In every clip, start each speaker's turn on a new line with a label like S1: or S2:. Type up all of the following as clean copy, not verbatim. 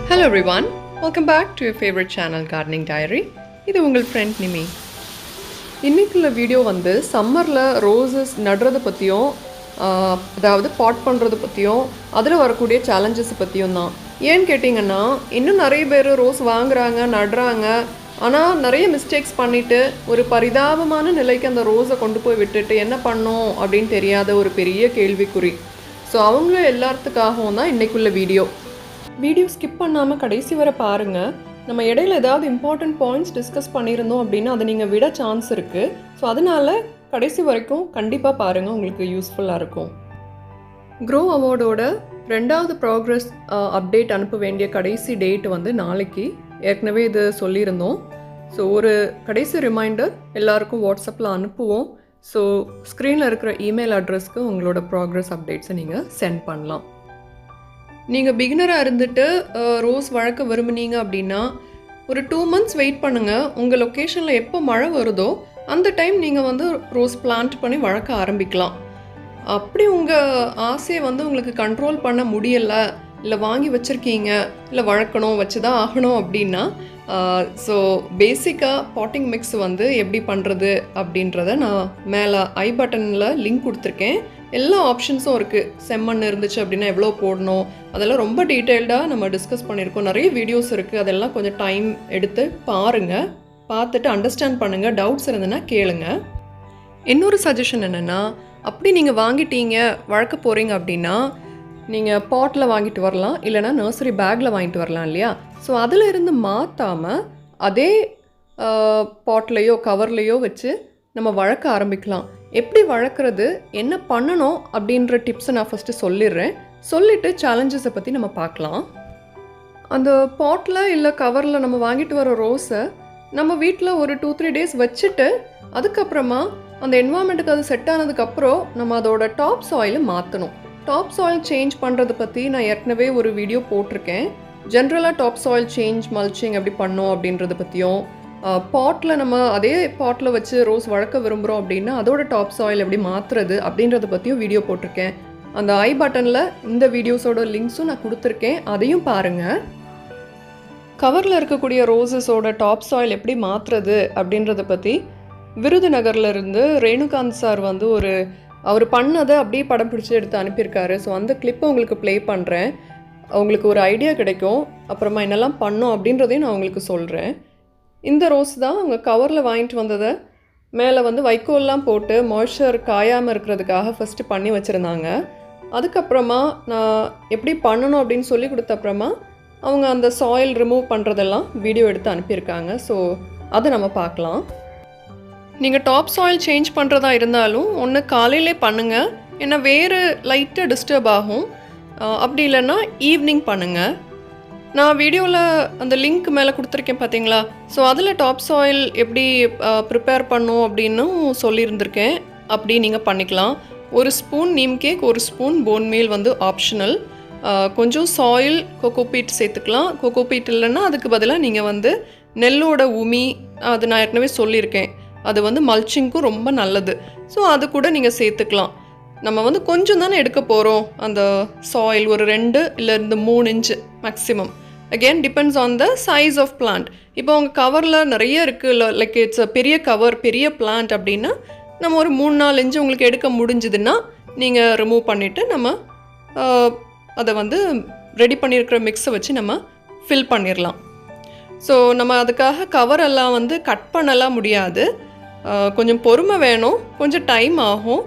S1: Hello everyone, welcome back to your favorite channel Gardening Diary. இது உங்கள் friend நிமி. இன்னைக்குள்ள video வந்து சம்மரில் ரோசஸ் நடுறதை பற்றியும் அதாவது பாட் பண்ணுறது பற்றியும் அதில் வரக்கூடிய சேலஞ்சஸ் பற்றியும் தான். ஏன்னு கேட்டிங்கன்னா இன்னும் நிறைய பேர் ரோஸ் வாங்குறாங்க நடுறாங்க, ஆனால் நிறைய மிஸ்டேக்ஸ் பண்ணிவிட்டு ஒரு பரிதாபமான நிலைக்கு அந்த ரோஸை கொண்டு போய் விட்டுட்டு என்ன பண்ணோம் அப்படின்னு தெரியாத ஒரு பெரிய கேள்விக்குறி. ஸோ அவங்க எல்லாத்துக்காகவும் தான் இன்றைக்குள்ள வீடியோ ஸ்கிப் பண்ணாமல் கடைசி வரை பாருங்கள். நம்ம இடையில ஏதாவது இம்பார்ட்டண்ட் பாயிண்ட்ஸ் டிஸ்கஸ் பண்ணியிருந்தோம் அப்படின்னா அதை நீங்கள் விட சான்ஸ் இருக்குது. ஸோ அதனால் கடைசி வரைக்கும் கண்டிப்பாக பாருங்கள், உங்களுக்கு யூஸ்ஃபுல்லாக இருக்கும். க்ரோ அவார்டோட 2வது ப்ராக்ரஸ் அப்டேட் அனுப்ப வேண்டிய கடைசி டேட் வந்து நாளைக்கு. ஏற்கனவே இது சொல்லியிருந்தோம். ஸோ ஒரு கடைசி ரிமைண்டர் எல்லாருக்கும் வாட்ஸ்அப்பில் அனுப்புவோம். ஸோ ஸ்க்ரீனில் இருக்கிற இமெயில் அட்ரஸ்க்கு உங்களோட ப்ராக்ரஸ் அப்டேட்ஸை நீங்கள் சென்ட் பண்ணலாம். நீங்கள் பிகினராக இருந்துட்டு ரோஸ் வளர்க்க விரும்புனீங்க அப்படின்னா ஒரு 2 months வெயிட் பண்ணுங்கள். உங்கள் லொக்கேஷனில் எப்போ மழை வருதோ அந்த டைம் நீங்கள் வந்து ரோஸ் பிளான்ட் பண்ணி வளர்க்க ஆரம்பிக்கலாம். அப்படி உங்கள் ஆசையை வந்து உங்களுக்கு கண்ட்ரோல் பண்ண முடியலை, இல்லை வாங்கி வச்சுருக்கீங்க, இல்லை வளர்க்கணும் வச்சு தான் ஆகணும் அப்படின்னா ஸோ பேசிக்காக பாட்டிங் மிக்ஸ் வந்து எப்படி பண்ணுறது அப்படின்றத நான் மேலே ஐ பட்டனில் லிங்க் கொடுத்துருக்கேன். எல்லா ஆப்ஷன்ஸும் இருக்குது. செம்மண் இருந்துச்சு அப்படின்னா எவ்வளோ போடணும் அதெல்லாம் ரொம்ப டீட்டெயில்டாக நம்ம டிஸ்கஸ் பண்ணியிருக்கோம். நிறைய வீடியோஸ் இருக்குது, அதெல்லாம் கொஞ்சம் டைம் எடுத்து பாருங்கள், பார்த்துட்டு அண்டர்ஸ்டாண்ட் பண்ணுங்கள். டவுட்ஸ் இருந்ததுன்னா கேளுங்க. இன்னொரு சஜஷன் என்னென்னா, அப்படி நீங்கள் வாங்கிட்டீங்க வளர்க்க போகிறீங்க அப்படின்னா நீங்கள் பாட்டில் வாங்கிட்டு வரலாம், இல்லைனா நர்சரி பேக்கில் வாங்கிட்டு வரலாம் இல்லையா. ஸோ அதில் இருந்து மாற்றாமல் அதே பாட்லேயோ கவர்லேயோ வச்சு நம்ம வளர்க்க ஆரம்பிக்கலாம். எப்படி வளர்க்குறது, என்ன பண்ணணும் அப்படின்ற டிப்ஸை நான் ஃபஸ்ட்டு சொல்லிடுறேன். சொல்லிவிட்டு சேலஞ்சஸை பற்றி நம்ம பார்க்கலாம். அந்த பாட்டில் இல்லை கவரில் நம்ம வாங்கிட்டு வர ரோஸை நம்ம வீட்டில் ஒரு 2-3 days வச்சுட்டு அதுக்கப்புறமா அந்த என்வாமெண்ட்டுக்கு அது செட் ஆனதுக்கப்புறம் நம்ம அதோட டாப் சாயிலை மாற்றணும். டாப் சாயில் சேஞ்ச் பண்ணுறதை பற்றி நான் ஏற்கனவே ஒரு வீடியோ போட்டிருக்கேன். ஜென்ரலாக டாப் சாயில் சேஞ்ச் மல்ச்சிங் எப்படி பண்ணோம் அப்படின்றத பற்றியும், பாட்டில் நம்ம அதே பாட்டில் வச்சு ரோஸ் வளர்க்க விரும்புகிறோம் அப்படின்னா அதோட டாப் சாயில் எப்படி மாற்றுறது அப்படின்றத பற்றியும் வீடியோ போட்டிருக்கேன். அந்த ஐ பட்டனில் இந்த வீடியோஸோட லிங்க்ஸும் நான் கொடுத்துருக்கேன், அதையும் பாருங்கள். கவரில் இருக்கக்கூடிய ரோஸஸோட டாப் சாயில் எப்படி மாற்றுறது அப்படின்றத பற்றி விருதுநகர்லேருந்து ரேணுகாந்த் சார் வந்து அவர் பண்ணதை அப்படியே படம் பிடிச்சி எடுத்து அனுப்பியிருக்காரு. ஸோ அந்த கிளிப்பை உங்களுக்கு ப்ளே பண்ணுறேன், உங்களுக்கு ஒரு ஐடியா கிடைக்கும். அப்புறமா என்னெல்லாம் பண்ணோம் அப்படின்றதையும் நான் உங்களுக்கு சொல்கிறேன். இந்த ரோஸ் தான் அவங்க கவரில் வாங்கிட்டு வந்ததை மேலே வந்து வைக்கோல்லாம் போட்டு மாய்ஸ்சர் காயாமல் இருக்கிறதுக்காக ஃபஸ்ட்டு பண்ணி வச்சுருந்தாங்க. அதுக்கப்புறமா நான் எப்படி பண்ணணும் அப்படின்னு சொல்லி கொடுத்தப்புறமா அவங்க அந்த சாயில் ரிமூவ் பண்ணுறதெல்லாம் வீடியோ எடுத்து அனுப்பியிருக்காங்க. ஸோ அதை நம்ம பார்க்கலாம். நீங்கள் டாப் சாயில் சேஞ்ச் பண்ணுறதா இருந்தாலும் ஒன்று காலையிலே பண்ணுங்கள், ஏன்னா வேறு லைட்டாக டிஸ்டர்ப் ஆகும். அப்படி இல்லைன்னா ஈவினிங் பண்ணுங்கள். நான் வீடியோவில் அந்த லிங்க் மேலே கொடுத்துருக்கேன் பார்த்தீங்களா. ஸோ அதில் டாப் சாயில் எப்படி ப்ரிப்பேர் பண்ணும் அப்படின்னும் சொல்லியிருந்திருக்கேன். அப்படி நீங்கள் பண்ணிக்கலாம். 1 spoon neem cake, 1 spoon phone meal வந்து ஆப்ஷனல். கொஞ்சம் சாயில் கொக்கோபீட் சேர்த்துக்கலாம். கொக்கோபீட் இல்லைன்னா அதுக்கு பதிலாக நீங்கள் வந்து நெல்லோட உமி, அது நான் ஏற்கனவே சொல்லியிருக்கேன், அது வந்து மல்ச்சிங்க்கும் ரொம்ப நல்லது. ஸோ அது கூட நீங்கள் சேர்த்துக்கலாம். நம்ம வந்து கொஞ்சம் தானே எடுக்க போகிறோம் அந்த சாயில், ஒரு 2 இல்லை 3 inch maximum. Again depends on the size of plant. இப்போ உங்கள் கவரில் நிறைய இருக்குது, லைக் இட்ஸ் பெரிய கவர், பெரிய பிளான்ட் அப்படின்னா நம்ம ஒரு 3-4 inch உங்களுக்கு எடுக்க முடிஞ்சுதுன்னா நீங்கள் ரிமூவ் பண்ணிவிட்டு நம்ம அதை வந்து ரெடி பண்ணியிருக்கிற மிக்ஸை வச்சு நம்ம ஃபில் பண்ணிடலாம். ஸோ நம்ம அதுக்காக கவரெல்லாம் வந்து கட் பண்ணலாம் முடியாது, கொஞ்சம் பொறுமை வேணும், கொஞ்சம் டைம் ஆகும்.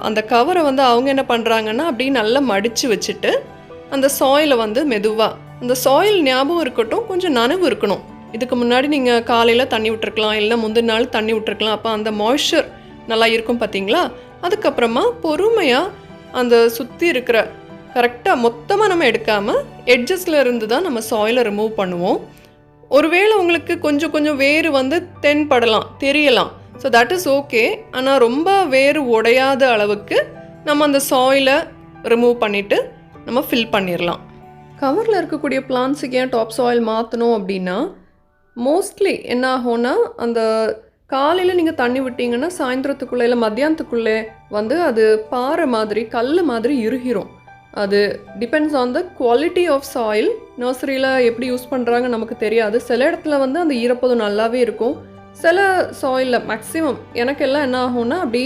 S1: அந்த கவரை வந்து அவங்க என்ன பண்ணுறாங்கன்னா அப்படியே நல்லா மடித்து வச்சுட்டு அந்த சாயிலை வந்து மெதுவாக, அந்த சாயில் ஞாபகம் இருக்கட்டும், கொஞ்சம் நனவு இருக்கணும். இதுக்கு முன்னாடி நீங்கள் காலையில் தண்ணி விட்டுருக்கலாம், இல்லை முந்தின நாள் தண்ணி விட்டுருக்கலாம். அப்போ அந்த மாய்ஸ்சர் நல்லா இருக்கும் பார்த்தீங்களா. அதுக்கப்புறமா பொறுமையாக அந்த சுற்றி இருக்கிற கரெக்டாக மொத்தமாக நம்ம எடுக்காமல் எட்ஜஸில் இருந்து தான் நம்ம சாயிலை ரிமூவ் பண்ணுவோம். ஒருவேளை உங்களுக்கு கொஞ்சம் கொஞ்சம் வேறு வந்து தென்படலாம், தெரியலாம். So that is okay. ஆனால் ரொம்ப வேறு உடையாத அளவுக்கு நம்ம அந்த சாயிலை ரிமூவ் பண்ணிவிட்டு நம்ம ஃபில் பண்ணிடலாம். கவரில் இருக்கக்கூடிய பிளான்ஸுக்கு ஏன் டாப் சாயில் மாற்றணும் அப்படின்னா, மோஸ்ட்லி என்ன ஆகும்னா அந்த காலையில் நீங்கள் தண்ணி விட்டிங்கன்னா சாயந்தரத்துக்குள்ளே இல்லை மத்தியானத்துக்குள்ளே வந்து அது பாறை மாதிரி கல் மாதிரி இறுகிரும். அது depends on the quality of soil. நர்சரியில் எப்படி யூஸ் பண்ணுறாங்க நமக்கு தெரியாது. சில இடத்துல வந்து அந்த ஈரப்பதம் நல்லாவே இருக்கும். சில சாயிலில் மேக்ஸிமம் எனக்கெல்லாம் என்ன ஆகும்னா அப்படி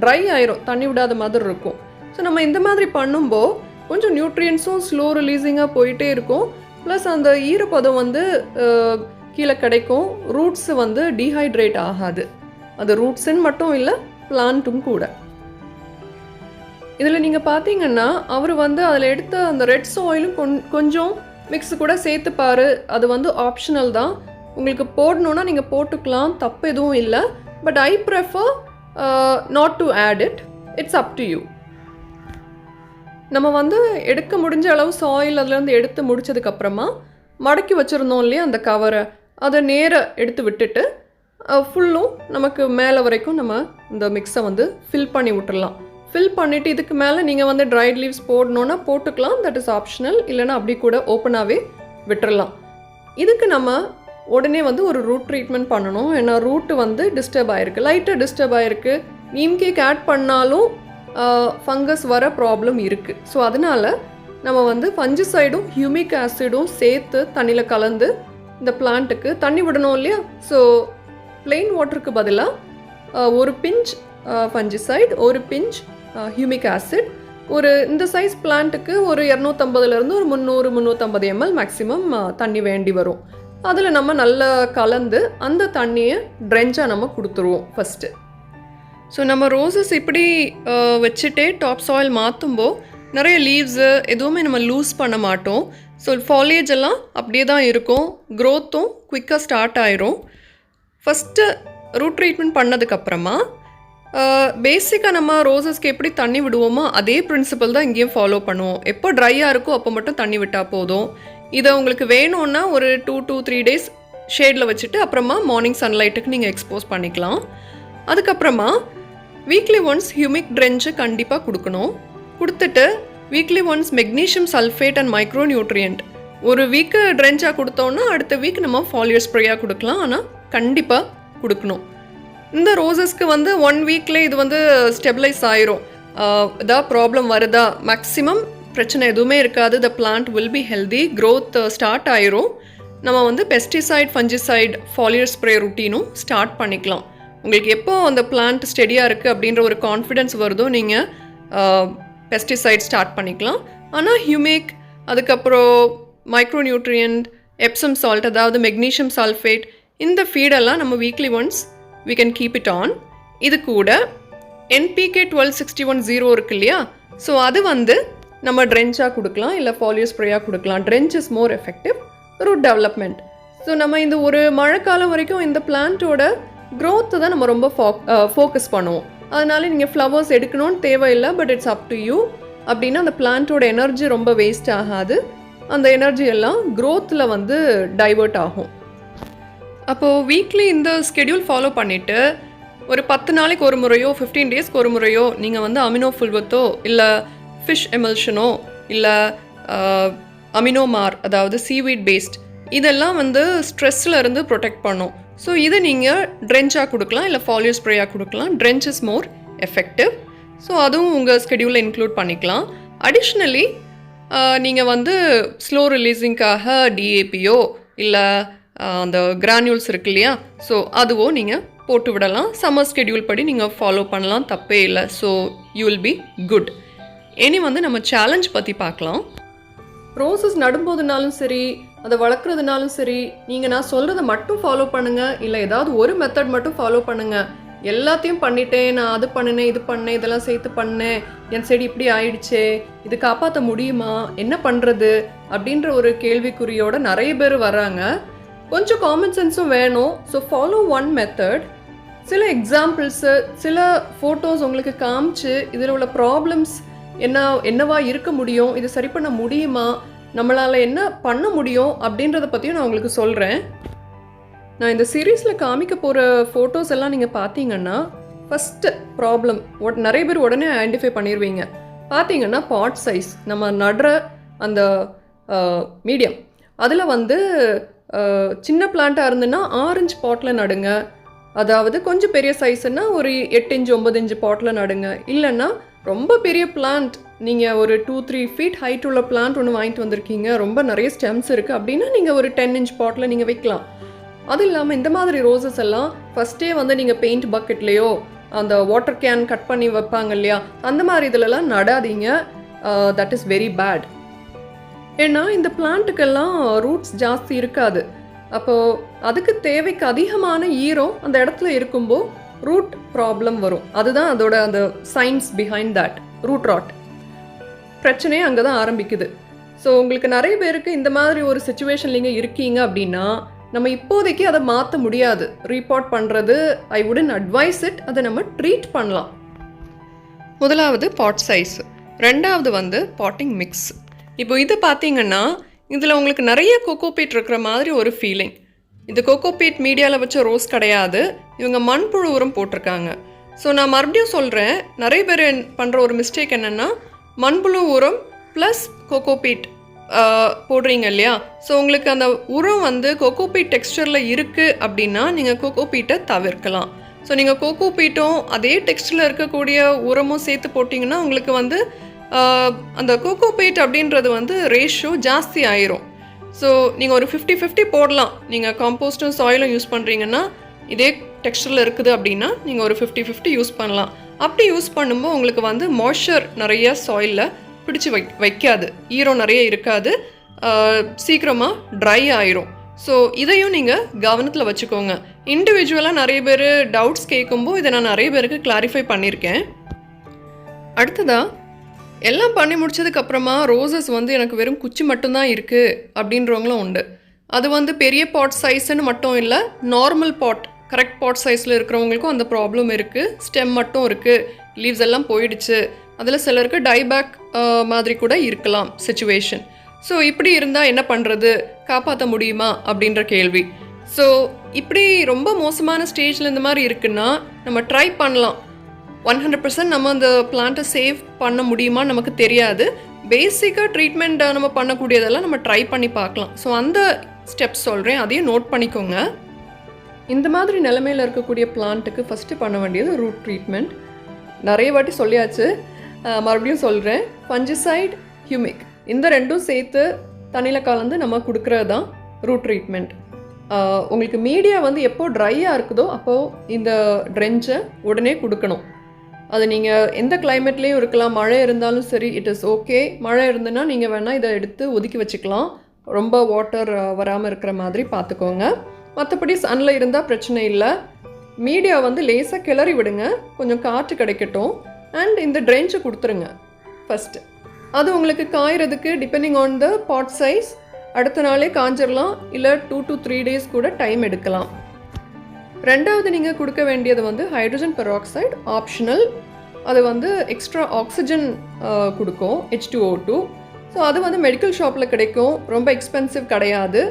S1: ட்ரை ஆயிரும், தண்ணி விடாத மாதிரி இருக்கும். ஸோ நம்ம இந்த மாதிரி பண்ணும்போது கொஞ்சம் நியூட்ரியன்ஸும் ஸ்லோ ரிலீஸிங்காக போயிட்டே இருக்கும். ப்ளஸ் அந்த ஈரப்பதம் வந்து கீழே கிடைக்கும். ரூட்ஸ் வந்து டீஹைட்ரேட் ஆகாது. அது ரூட்ஸுன்னு மட்டும் இல்லை, பிளான்ட்டும் கூட. இதில் நீங்கள் பார்த்தீங்கன்னா அவர் வந்து அதில் எடுத்த அந்த ரெட் சாயிலும் கொஞ்சம் மிக்ஸ் கூட சேர்த்துப்பார். அது வந்து ஆப்ஷனல் தான். உங்களுக்கு போடணுன்னா நீங்கள் போட்டுக்கலாம், தப்பு எதுவும் இல்லை. But I prefer not to add it. It's up to you. நம்ம வந்து எடுக்க முடிஞ்ச அளவு சாயில் அதுலேருந்து எடுத்து முடித்ததுக்கப்புறமா மடக்கி வச்சுருந்தோம் இல்லையா அந்த கவரை, அதை நேராக எடுத்து விட்டுட்டு ஃபுல்லும் நமக்கு மேலே வரைக்கும் நம்ம இந்த மிக்ஸை வந்து ஃபில் பண்ணி விட்டுடலாம். ஃபில் பண்ணிவிட்டு இதுக்கு மேலே நீங்கள் வந்து ட்ரைட் லீவ்ஸ் போடணுன்னா போட்டுக்கலாம், தட் இஸ் ஆப்ஷனல். இல்லைனா அப்படி கூட ஓப்பனாகவே விட்டுடலாம். இதுக்கு நம்ம உடனே வந்து ஒரு ரூட் ட்ரீட்மெண்ட் பண்ணணும். ஏன்னா ரூட்டு வந்து டிஸ்டர்ப் ஆகிருக்கு, லைட்டாக டிஸ்டர்ப் ஆகிருக்கு. நீம் கேக் ஆட் பண்ணாலும் ஃபங்கஸ் வர ப்ராப்ளம் இருக்குது. ஸோ அதனால் நம்ம வந்து ஃபஞ்சிசைடும் ஹியூமிக் ஆசிடும் சேர்த்து தண்ணியில் கலந்து இந்த பிளான்ட்டுக்கு தண்ணி விடணும் இல்லையா. ஸோ பிளெயின் வாட்டருக்கு பதிலாக ஒரு பிஞ்ச் ஃபஞ்சிசைட், ஒரு பிஞ்ச் ஹியூமிக் ஆசிட், ஒரு இந்த சைஸ் பிளான்ட்டுக்கு ஒரு 250லேருந்து ஒரு 300-350 ml மேக்ஸிமம் தண்ணி வேண்டி வரும். அதில் நம்ம நல்லா கலந்து அந்த தண்ணியை ட்ரென்ச்சாக நம்ம கொடுத்துருவோம் ஃபஸ்ட்டு. ஸோ நம்ம ரோசஸ் இப்படி வச்சுட்டே டாப் சாயில் மாற்றும்போது நிறைய லீவ்ஸு எதுவுமே நம்ம லூஸ் பண்ண மாட்டோம். ஸோ ஃபாலியேஜ் எல்லாம் அப்படியே தான் இருக்கும். க்ரோத்தும் குயிக்காக ஸ்டார்ட் ஆயிரும். ஃபஸ்ட்டு ரூட் ட்ரீட்மெண்ட் பண்ணதுக்கப்புறமா பேசிக்காக நம்ம ரோசஸ்க்கு எப்படி தண்ணி விடுவோமோ அதே பிரின்சிபல் தான் இங்கேயும் ஃபாலோ பண்ணுவோம். எப்போ ட்ரையாக இருக்கோ அப்போ மட்டும் தண்ணி விட்டால் போதும். இதை உங்களுக்கு வேணும்னா ஒரு 2 to 3 days ஷேடில் வச்சுட்டு அப்புறமா மார்னிங் சன்லைட்டுக்கு நீங்கள் எக்ஸ்போஸ் பண்ணிக்கலாம். அதுக்கப்புறமா வீக்லி ஒன்ஸ் ஹியூமிக் ட்ரென்ச்சு கண்டிப்பாக கொடுக்கணும். கொடுத்துட்டு weekly once magnesium sulphate and micro nutrient ஒரு வீக்கு ட்ரென்ச்சாக கொடுத்தோன்னா அடுத்த வீக் நம்ம ஃபாலியர் ஸ்ப்ரேயாக கொடுக்கலாம். ஆனால் கண்டிப்பாக கொடுக்கணும். இந்த ரோசஸ்க்கு வந்து 1 வீக்கில் இது வந்து ஸ்டெபிளைஸ் ஆயிரும். ஏதாவது ப்ராப்ளம் வருதா, மேக்ஸிமம் பிரச்சனை எதுவுமே இருக்காது. The plant will be healthy, growth start ஆயிரும். நம்ம வந்து பெஸ்டிசைட், ஃபஞ்சிசைட், ஃபாலியர் ஸ்ப்ரே ருட்டீனும் ஸ்டார்ட் பண்ணிக்கலாம். உங்களுக்கு எப்போ அந்த பிளான்ட் ஸ்டெடியாக இருக்குது அப்படின்ற ஒரு கான்ஃபிடென்ஸ் வருதோ நீங்கள் பெஸ்டிசைட் ஸ்டார்ட் பண்ணிக்கலாம். ஆனால் ஹியூமிக், அதுக்கப்புறம் மைக்ரோ நியூட்ரியன்ட், எப்சம் சால்ட், அதாவது மெக்னீஷியம் சல்ஃபேட், இந்த ஃபீடெல்லாம் நம்ம weekly once we can keep it on. இது கூட NPK 1261-0 இருக்கு இல்லையா. ஸோ அது வந்து நம்ம ட்ரென்ச்சாக கொடுக்கலாம், இல்லை ஃபாலியர் ஸ்ப்ரேயாக கொடுக்கலாம். Trench is more effective root development. So நம்ம இந்த ஒரு மழைக்காலம் வரைக்கும் இந்த பிளான்ட்டோட க்ரோத்தை தான் நம்ம ரொம்ப ஃபோக்கஸ் பண்ணுவோம். அதனால நீங்கள் ஃப்ளவர்ஸ் எடுக்கணும்னு தேவையில்லை. But it's up to you. அப்படின்னா அந்த பிளான்ட்டோட எனர்ஜி ரொம்ப வேஸ்ட் ஆகாது. அந்த எனர்ஜி எல்லாம் க்ரோத்தில் வந்து டைவர்ட் ஆகும். அப்போது வீக்லி இந்த ஸ்கெடியூல் ஃபாலோ பண்ணிவிட்டு ஒரு 10 நாளைக்கு ஒரு முறையோ 15 டேஸ்க்கு ஒரு முறையோ நீங்கள் வந்து அமினோ ஃபுல்வத்தோ இல்லை ஃபிஷ் எமல்ஷனோ இல்லை அமினோமார், அதாவது சீவீட் பேஸ்ட், இதெல்லாம் வந்து ஸ்ட்ரெஸ்ஸில் இருந்து ப்ரொடெக்ட் பண்ணும். ஸோ இதை நீங்கள் ட்ரென்ச்சாக கொடுக்கலாம், இல்லை ஃபாலியர் ஸ்ப்ரேயாக கொடுக்கலாம். Trench is more effective. So அதுவும் உங்கள் ஸ்கெடியூலில் இன்க்ளூட் பண்ணிக்கலாம். அடிஷ்னலி நீங்கள் வந்து ஸ்லோ ரிலீஸிங்காக டிஏபியோ இல்லை அந்த கிரானியூல்ஸ் இருக்கு இல்லையா, ஸோ அதுவோ நீங்கள் போட்டு விடலாம். சம்மர் ஸ்கெடியூல் படி நீங்கள் ஃபாலோ பண்ணலாம், தப்பே இல்லை. So you will be good. இனி வந்து நம்ம சேலஞ்ச் பற்றி பார்க்கலாம். ரோசஸ் நடும்போதுனாலும் சரி, அதை வளர்க்குறதுனாலும் சரி, நீங்கள் நான் சொல்கிறத மட்டும் ஃபாலோ பண்ணுங்கள், இல்லை ஏதாவது ஒரு மெத்தட் மட்டும் ஃபாலோ பண்ணுங்கள். எல்லாத்தையும் பண்ணிட்டேன், நான் அது பண்ணினேன், இது பண்ணேன், இதெல்லாம் சேர்த்து பண்ணேன், என் செடி இப்படி ஆயிடுச்சே, இது காப்பாற்ற முடியுமா, என்ன பண்ணுறது அப்படின்ற ஒரு கேள்விக்குறியோட நிறைய பேர் வராங்க. கொஞ்சம் காமன் சென்ஸும் வேணும். So follow one method. சில எக்ஸாம்பிள்ஸு, சில ஃபோட்டோஸ் உங்களுக்கு காமிச்சு இதில் உள்ள ப்ராப்ளம்ஸ் என்னவா இருக்க முடியும், இது சரி பண்ண முடியுமா, நம்மளால் என்ன பண்ண முடியும் அப்படின்றத பற்றியும் நான் உங்களுக்கு சொல்கிறேன். நான் இந்த சீரீஸில் காமிக்க போகிற ஃபோட்டோஸ் எல்லாம் நீங்கள் பார்த்தீங்கன்னா ஃபஸ்ட்டு ப்ராப்ளம் நிறைய பேர் உடனே ஐடென்டிஃபை பண்ணிடுவீங்க. பார்த்தீங்கன்னா பாட் சைஸ், நம்ம நடுற அந்த மீடியம், அதில் வந்து சின்ன பிளான்ட்டாக இருந்துன்னா 6 இன்ச் பாட்டில் நடுங்க. அதாவது கொஞ்சம் பெரிய சைஸ்ன்னா ஒரு 8 இன்ச் 9 இன்ச் பாட்டில் நடுங்க. இல்லைன்னா ரொம்ப பெரிய பிளான்ட் நீங்கள் ஒரு 2-3 ஃபீட் ஹைட் உள்ள பிளான்ட் ஒன்று வாங்கிட்டு வந்திருக்கீங்க, ரொம்ப நிறைய ஸ்டெம்ஸ் இருக்குது அப்படின்னா நீங்கள் ஒரு 10 இன்ச் பாட்டில் நீங்கள் வைக்கலாம். அது இல்லாமல் இந்த மாதிரி ரோசஸ் எல்லாம் ஃபஸ்ட்டே வந்து நீங்கள் பெயிண்ட் பக்கெட்லேயோ அந்த வாட்டர் கேன் கட் பண்ணி வைப்பாங்க இல்லையா, அந்த மாதிரி இதிலலாம் நடாதீங்க. That is very bad. ஏன்னா இந்த பிளான்ட்டுக்கெல்லாம் ரூட்ஸ் ஜாஸ்தி இருக்காது. அப்போது அதுக்கு தேவைக்கு அதிகமான ஈரம் அந்த இடத்துல இருக்கும்போது ரூட் ப்ராப்ளம் வரும். அதுதான் அதோட அந்த science behind that, root rot பிரச்சனையே அங்கே தான் ஆரம்பிக்குது. ஸோ உங்களுக்கு நிறைய பேருக்கு இந்த மாதிரி ஒரு சுச்சுவேஷன் நீங்கள் இருக்கீங்க அப்படின்னா நம்ம இப்போதைக்கு அதை மாற்ற முடியாது. ரீபாட் பண்ணுறது ஐ வுடன் அட்வைஸ் இட். அதை நம்ம ட்ரீட் பண்ணலாம். முதலாவது பாட் சைஸ், ரெண்டாவது வந்து பாட்டிங் மிக்ஸ். இப்போ இது பார்த்தீங்கன்னா இதில் உங்களுக்கு நிறைய கோகோபீட் இருக்கிற மாதிரி ஒரு ஃபீலிங். இது கோகோபீட் மீடியாவில் வச்ச ரோஸ் கிடையாது, இவங்க மண்புழு உரம் போட்டிருக்காங்க. ஸோ நான் மறுபடியும் சொல்கிறேன், நிறைய பேர் பண்ணுற ஒரு மிஸ்டேக் என்னென்னா மண்புழு உரம் ப்ளஸ் கோகோபீட் போடுறீங்க இல்லையா. ஸோ உங்களுக்கு அந்த உரம் வந்து கோகோபீட் டெக்ஸ்டரில் இருக்குது அப்படின்னா நீங்கள் கோகோபீட்டை தவிர்க்கலாம். ஸோ நீங்கள் கோகோபீட்டும் அதே டெக்ஸ்டரில் இருக்கக்கூடிய உரமும் சேர்த்து போட்டிங்கன்னா உங்களுக்கு வந்து அந்த கோகோபீட் அப்படின்றது வந்து ரேஷியோ ஜாஸ்தி ஆயிரும். ஸோ நீங்கள் ஒரு 50-50 போடலாம். நீங்கள் காம்போஸ்டும் சாயிலும் யூஸ் பண்ணுறீங்கன்னா இதே டெக்ஸ்டரில் இருக்குது அப்படின்னா நீங்கள் ஒரு 50-50 யூஸ் பண்ணலாம். அப்படி யூஸ் பண்ணும்போது உங்களுக்கு வந்து மாய்ஸ்சர் நிறைய சாயிலில் பிடிச்சி வைக்காது, ஈரம் நிறைய இருக்காது, சீக்கிரமாக ட்ரை ஆயிரும். ஸோ இதையும் நீங்கள் கவனத்தில் வச்சுக்கோங்க. இண்டிவிஜுவலாக நிறைய பேர் டவுட்ஸ் கேட்கும்போது இதை நான் நிறைய பேருக்கு கிளாரிஃபை பண்ணியிருக்கேன். அடுத்ததாக எல்லாம் பண்ணி முடிச்சதுக்கப்புறமா ரோசஸ் வந்து எனக்கு வெறும் குச்சி மட்டும்தான் இருக்குது அப்படின்றவங்களும் உண்டு. அது வந்து பெரிய பாட் சைஸ்ன்னு மட்டும் இல்லை, நார்மல் பாட் கரெக்ட் பாட் சைஸில் இருக்கிறவங்களுக்கும் அந்த ப்ராப்ளம் இருக்குது. ஸ்டெம் மட்டும் இருக்குது, லீவ்ஸ் எல்லாம் போயிடுச்சு. அதில் சிலருக்கு டைபேக் மாதிரி கூட இருக்கலாம் சிச்சுவேஷன். ஸோ இப்படி இருந்தால் என்ன பண்ணுறது, காப்பாற்ற முடியுமா அப்படின்ற கேள்வி. ஸோ இப்படி ரொம்ப மோசமான ஸ்டேஜில் இந்த மாதிரி இருக்குன்னா நம்ம ட்ரை பண்ணலாம். 100% நம்ம அந்த பிளான்ட்டை சேவ் பண்ண முடியுமான்னு நமக்கு தெரியாது. பேசிக்காக ட்ரீட்மெண்ட் நம்ம பண்ணக்கூடியதெல்லாம் நம்ம ட்ரை பண்ணி பார்க்கலாம். ஸோ அந்த ஸ்டெப்ஸ் சொல்கிறேன், அதையும் நோட் பண்ணிக்கோங்க. இந்த மாதிரி நிலைமையில் இருக்கக்கூடிய பிளான்ட்டுக்கு ஃபஸ்ட்டு பண்ண வேண்டியது ரூட் ட்ரீட்மெண்ட். நிறைய வாட்டி சொல்லியாச்சு, மறுபடியும் சொல்கிறேன். ஃபஞ்சிசைட், ஹியூமிக் இந்த ரெண்டும் சேர்த்து தண்ணியில் கலந்து நம்ம கொடுக்குறது தான் ரூட் ட்ரீட்மெண்ட். உங்களுக்கு மீடியா வந்து எப்போ ட்ரையாக இருக்குதோ அப்போது இந்த ட்ரென்ச்சை உடனே கொடுக்கணும். அது நீங்கள் எந்த கிளைமேட்லேயும் இருக்கலாம், மழை இருந்தாலும் சரி, இட் இஸ் ஓகே. மழை இருந்துன்னா நீங்கள் வேணால் இதை எடுத்து ஒதுக்கி வச்சுக்கலாம், ரொம்ப வாட்டர் வராமல் இருக்கிற மாதிரி பார்த்துக்கோங்க. மற்றபடி சன்னில் இருந்தால் பிரச்சனை இல்லை. மீடியா வந்து லேசாக கிளறி விடுங்க, கொஞ்சம் காற்று கிடைக்கட்டும். அண்ட் இந்த ட்ரென்ச்சை கொடுத்துருங்க ஃபஸ்ட்டு. அது உங்களுக்கு காய்கிறதுக்கு depending on the pot size அடுத்த நாளே காஞ்சிடலாம், இல்லை 2 to 3 days கூட டைம் எடுக்கலாம். ரெண்டாவது நீங்கள் கொடுக்க வேண்டியது வந்து ஹைட்ரஜன் பெராக்சைடு, ஆப்ஷனல். அது வந்து எக்ஸ்ட்ரா ஆக்சிஜன் கொடுக்கும், H2O2. ஸோ அது வந்து மெடிக்கல் ஷாப்பில் கிடைக்கும், ரொம்ப எக்ஸ்பென்சிவ் கிடையாது.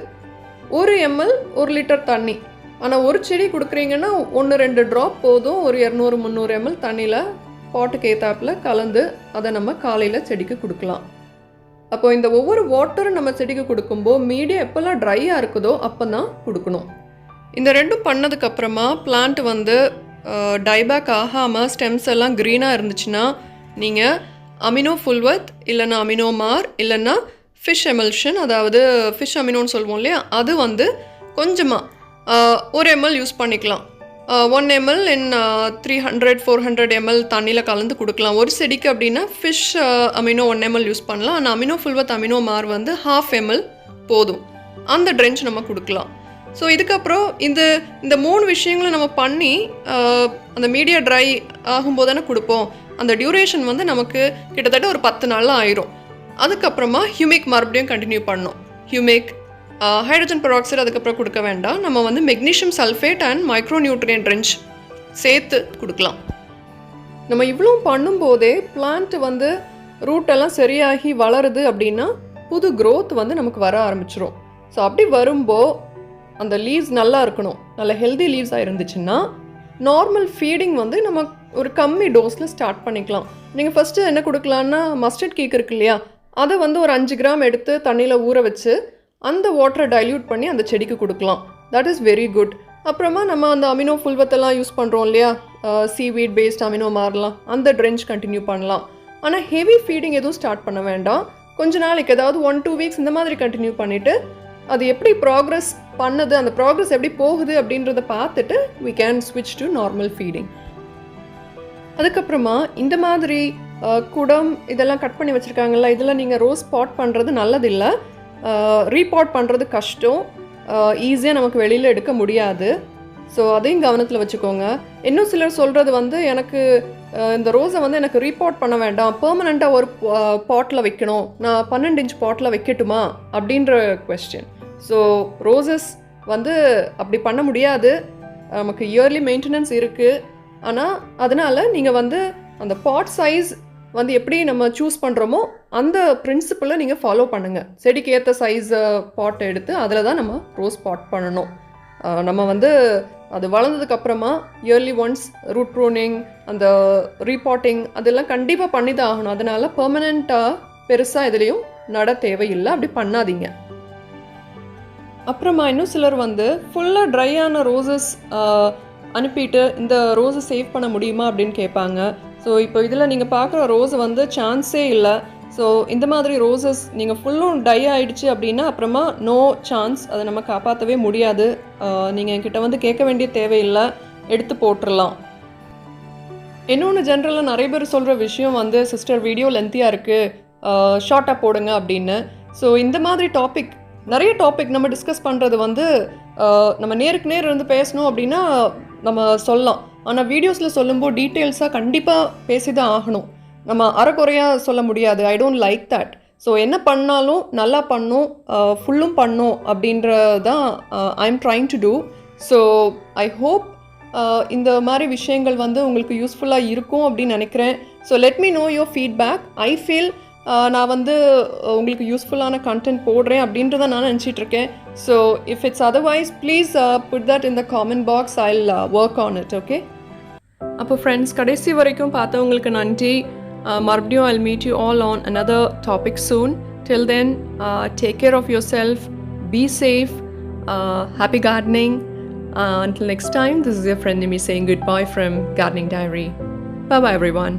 S1: 1 ml 1 லிட்டர் தண்ணி. ஆனால் ஒரு செடி கொடுக்குறீங்கன்னா 1-2 ட்ராப் போதும். ஒரு 200-300 ml தண்ணியில் பாட்டுக்கு ஏத்தாப்பில் கலந்து அதை நம்ம காலையில் செடிக்கு கொடுக்கலாம். அப்போது இந்த ஒவ்வொரு வாட்டரும் நம்ம செடிக்கு கொடுக்கும்போது மீடியா எப்போல்லாம் ட்ரையாக இருக்குதோ அப்போ தான் கொடுக்கணும். இந்த ரெண்டும் பண்ணதுக்கப்புறமா பிளான்ட் வந்து டைபேக் ஆகாமல் ஸ்டெம்ஸ் எல்லாம் க்ரீனாக இருந்துச்சுன்னா நீங்கள் அமினோ ஃபுல்வத் இல்லைன்னா அமினோ மார் இல்லைன்னா ஃபிஷ் எமல்ஷன், அதாவது ஃபிஷ் அமினோன்னு சொல்லுவோம் இல்லையா, அது வந்து கொஞ்சமாக 1 ml யூஸ் பண்ணிக்கலாம். 1 ml இன் 300-400 ml தண்ணியில் கலந்து கொடுக்கலாம் ஒரு செடிக்கு. அப்படின்னா ஃபிஷ் அமினோ 1 ml யூஸ் பண்ணலாம். ஆனால் அமினோ ஃபுல்வத் அமினோ மார் வந்து 1/2 ml போதும். அந்த ட்ரென்ச் நம்ம கொடுக்கலாம். ஸோ இதுக்கப்புறம் இந்த 3 விஷயங்களும் நம்ம பண்ணி அந்த மீடியா ட்ரை ஆகும்போது தானே கொடுப்போம். அந்த டியூரேஷன் வந்து நமக்கு கிட்டத்தட்ட ஒரு 10 நாளில் ஆயிரும். அதுக்கப்புறமா ஹியூமிக் மறுபடியும் கண்டினியூ பண்ணோம். ஹியூமிக், ஹைட்ரஜன் பெராக்சைடு அதுக்கப்புறம் கொடுக்க வேண்டாம். நம்ம வந்து magnesium sulphate and micro nutrient trench சேர்த்து கொடுக்கலாம். நம்ம இவ்வளோ பண்ணும்போதே பிளான்ட் வந்து ரூட்டெல்லாம் சரியாகி வளருது அப்படின்னா புது க்ரோத் வந்து நமக்கு வர ஆரம்பிச்சிரும். ஸோ அப்படி வரும்போது அந்த லீவ்ஸ் நல்லா இருக்கணும், நல்ல ஹெல்தி லீவ்ஸாக இருந்துச்சுன்னா நார்மல் ஃபீடிங் வந்து நம்ம ஒரு கம்மி டோஸில் ஸ்டார்ட் பண்ணிக்கலாம். நீங்கள் ஃபஸ்ட்டு என்ன கொடுக்கலான்னா மஸ்டர்ட் கேக் இருக்கு இல்லையா, அதை வந்து ஒரு 5 கிராம் எடுத்து தண்ணியில் ஊற வச்சு அந்த வாட்டரை டைல்யூட் பண்ணி அந்த செடிக்கு கொடுக்கலாம். That is very good. அப்புறமா நம்ம அந்த அமினோ ஃபுல்வத்தெல்லாம் யூஸ் பண்ணுறோம் இல்லையா, சீவீட் பேஸ்ட் அமினோ மாறலாம், அந்த ட்ரென்ச் கண்டினியூ பண்ணலாம். ஆனால் ஹெவி ஃபீடிங் எதுவும் ஸ்டார்ட் பண்ண வேண்டாம். கொஞ்ச நாளைக்கு அதாவது 1-2 வீக்ஸ் இந்த மாதிரி கண்டினியூ பண்ணிவிட்டு அது எப்படி ப்ராக்ரஸ் பண்ணுது, அந்த ப்ராக்ரஸ் எப்படி போகுது அப்படின்றத பார்த்துட்டு we can switch to normal feeding. அதுக்கப்புறமா இந்த மாதிரி குடம் இதெல்லாம் கட் பண்ணி வச்சுருக்காங்கல்ல, இதெல்லாம் நீங்கள் ரோஸ் பாட் பண்ணுறது நல்லதில்லை. ரீபாட் பண்ணுறது கஷ்டம், ஈஸியாக நமக்கு வெளியில் எடுக்க முடியாது. ஸோ அதையும் கவனத்தில் வச்சுக்கோங்க. இன்னும் சிலர் சொல்கிறது வந்து எனக்கு இந்த ரோஸை வந்து எனக்கு ரீபாட் பண்ண வேண்டாம், பெர்மனண்ட்டாக ஒரு பாட்டில் வைக்கணும், நான் 12 இன்ச் பாட்டில் வைக்கட்டுமா அப்படின்ற கொஸ்டின். ஸோ ரோசஸ் வந்து அப்படி பண்ண முடியாது, நமக்கு இயர்லி மெயின்டெனன்ஸ் இருக்குது. ஆனால் அதனால் நீங்கள் வந்து அந்த பாட் சைஸ் வந்து எப்படி நம்ம சூஸ் பண்ணுறோமோ அந்த பிரின்சிபலை நீங்கள் ஃபாலோ பண்ணுங்கள். செடிக்கு ஏற்ற சைஸ் பாட் எடுத்து அதில் தான் நம்ம ரோஸ் பாட் பண்ணணும். நம்ம வந்து அது வளர்ந்ததுக்கப்புறமா இயர்லி ஒன்ஸ் ரூட் ப்ரூனிங், அந்த ரீபாட்டிங் அதெல்லாம் கண்டிப்பாக பண்ணி தான் ஆகணும். அதனால் பெர்மனண்ட்டாக பெருசாக எதுலேயும் நட தேவையில்லை, அப்படி பண்ணாதீங்க. அப்புறமா இன்னும் சிலர் வந்து ஃபுல்லாக ட்ரையான ரோசஸ் அனுப்பிட்டு இந்த ரோஸை சேவ் பண்ண முடியுமா அப்படின்னு கேட்பாங்க. ஸோ இப்போ இதில் நீங்கள் பார்க்குற ரோஸ் வந்து சான்ஸே இல்லை. ஸோ இந்த மாதிரி ரோசஸ் நீங்கள் ஃபுல்லும் டை ஆகிடுச்சு அப்படின்னா அப்புறமா நோ சான்ஸ், அதை நம்ம காப்பாற்றவே முடியாது. நீங்கள் என்கிட்ட வந்து கேட்க வேண்டிய தேவையில்லை, எடுத்து போட்டுடலாம். இன்னொன்று ஜென்ரலாக நிறைய பேர் சொல்கிற விஷயம் வந்து சிஸ்டர் வீடியோ லென்த்தியாக இருக்குது, ஷார்ட்டாக போடுங்க அப்படின்னு. ஸோ இந்த மாதிரி நிறைய டாபிக் நம்ம டிஸ்கஸ் பண்ணுறது வந்து நம்ம நேருக்கு நேர் இருந்து பேசணும் அப்படின்னா நம்ம சொல்லலாம். ஆனால் வீடியோஸில் சொல்லும்போது டீட்டெயில்ஸாக கண்டிப்பாக பேசி தான் ஆகணும். நம்ம அரைக்குறையாக சொல்ல முடியாது. I don't like that. So என்ன பண்ணாலும் நல்லா பண்ணும், ஃபுல்லும் பண்ணும் அப்படின்றது தான் I am trying to do. So I hope இந்த மாதிரி விஷயங்கள் வந்து உங்களுக்கு யூஸ்ஃபுல்லாக இருக்கும் அப்படின்னு நினைக்கிறேன். So let me know your feedback. I feel நான் வந்து உங்களுக்கு யூஸ்ஃபுல்லான கண்டென்ட் போடுறேன் அப்படின்றத நான் நினச்சிட்ருக்கேன். So if it's otherwise please put that in the comment box. I will work on it. Okay. அப்போ ஃப்ரெண்ட்ஸ், கடைசி வரைக்கும் பார்த்தவங்களுக்கு நன்றி. மறுபடியும் I'll meet you all on another topic soon. Till then, take care of yourself, be safe, happy gardening. Until next time, this is your friend Nimi saying goodbye from Gardening Diary. Bye bye everyone.